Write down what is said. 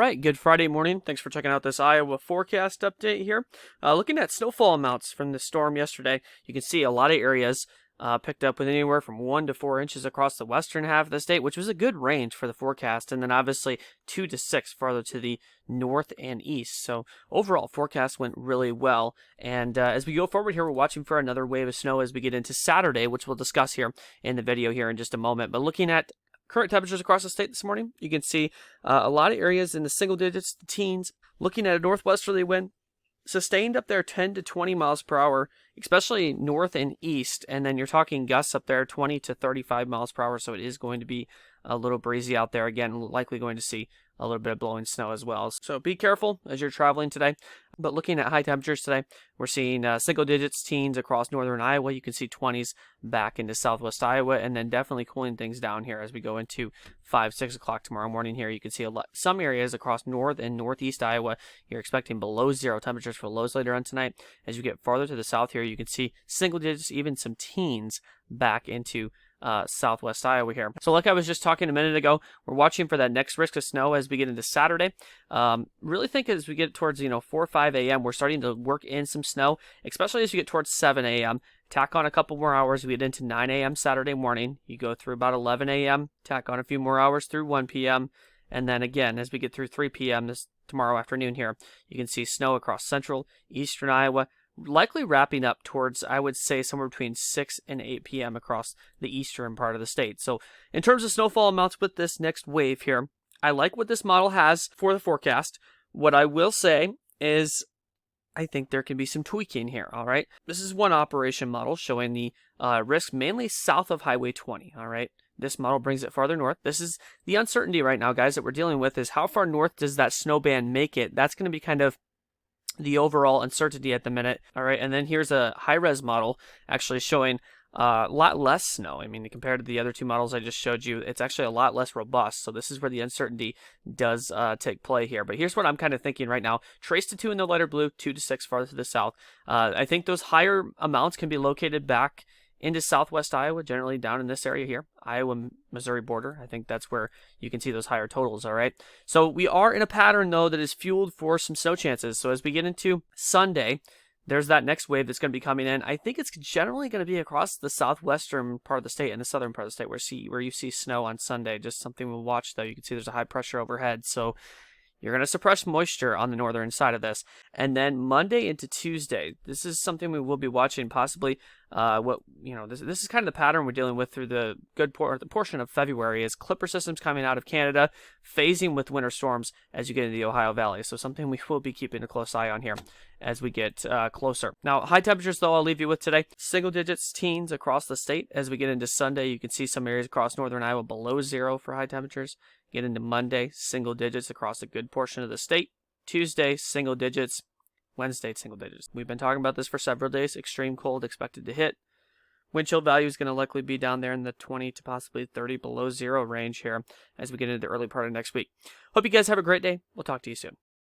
right, good Friday morning. Thanks for checking out this Iowa forecast update here. Looking at snowfall amounts from the storm yesterday, you can see a lot of areas picked up with anywhere from 1 to 4 inches across the western half of the state, which was a good range for the forecast, and then obviously 2 to 6 farther to the north and east. So overall, forecast went really well. And as we go forward here, we're watching for another wave of snow as we get into Saturday, which we'll discuss here in the video here in just a moment. But looking at current temperatures across the state this morning, you can see a lot of areas in the single digits, the teens. Looking at a northwesterly wind, sustained up there 10 to 20 miles per hour, especially north and east. And then you're talking gusts up there 20 to 35 miles per hour. So it is going to be a little breezy out there. Again, likely going to see a little bit of blowing snow as well. So be careful as you're traveling today. But looking at high temperatures today, we're seeing single digits, teens across northern Iowa. You can see 20s back into southwest Iowa, and then definitely cooling things down here as we go into 5, 6 o'clock tomorrow morning here. You can see some areas across north and northeast Iowa. You're expecting below zero temperatures for lows later on tonight. As you get farther to the south here, you can see single digits, even some teens back into southwest Iowa here. So like I was just talking a minute ago, we're watching for that next risk of snow as we get into Saturday. Really think as we get towards 4 or 5 a.m. we're starting to work in some snow, especially as you get towards 7 a.m. Tack on a couple more hours, we get into 9 a.m. Saturday morning. You go through about 11 a.m., tack on a few more hours through 1 p.m. And then again, as we get through 3 p.m. tomorrow afternoon here, you can see snow across central, eastern Iowa, likely wrapping up towards, I would say, somewhere between 6 and 8 p.m. across the eastern part of the state. So in terms of snowfall amounts with this next wave here, I like what this model has for the forecast. What I will say is I think there can be some tweaking here, all right? This is one operation model showing the risk mainly south of Highway 20, all right? This model brings it farther north. This is the uncertainty right now, guys, that we're dealing with is how far north does that snow band make it? That's going to be kind of the overall uncertainty at the minute. All right, and then here's a high-res model actually showing a lot less snow. I mean, compared to the other two models I just showed you, it's actually a lot less robust. So this is where the uncertainty does take play here. But here's what I'm kind of thinking right now. Trace to 2 in the lighter blue, 2 to 6 farther to the south. I think those higher amounts can be located back into southwest Iowa, generally down in this area here, Iowa-Missouri border. I think that's where you can see those higher totals, all right? So we are in a pattern, though, that is fueled for some snow chances. So as we get into Sunday, there's that next wave that's going to be coming in. I think it's generally going to be across the southwestern part of the state and the southern part of the state where you see snow on Sunday. Just something we'll watch, though. You can see there's a high pressure overhead, so you're going to suppress moisture on the northern side of this. And then Monday into Tuesday, this is something we will be watching possibly. This is kind of the pattern we're dealing with through the portion of February is clipper systems coming out of Canada, phasing with winter storms as you get into the Ohio Valley. So something we will be keeping a close eye on here as we get closer. Now, high temperatures, though, I'll leave you with today. Single digits, teens across the state. As we get into Sunday, you can see some areas across northern Iowa below zero for high temperatures. Get into Monday, single digits across a good portion of the state. Tuesday, single digits. Wednesday, single digits. We've been talking about this for several days. Extreme cold expected to hit. Wind chill value is going to likely be down there in the 20 to possibly 30 below zero range here as we get into the early part of next week. Hope you guys have a great day. We'll talk to you soon.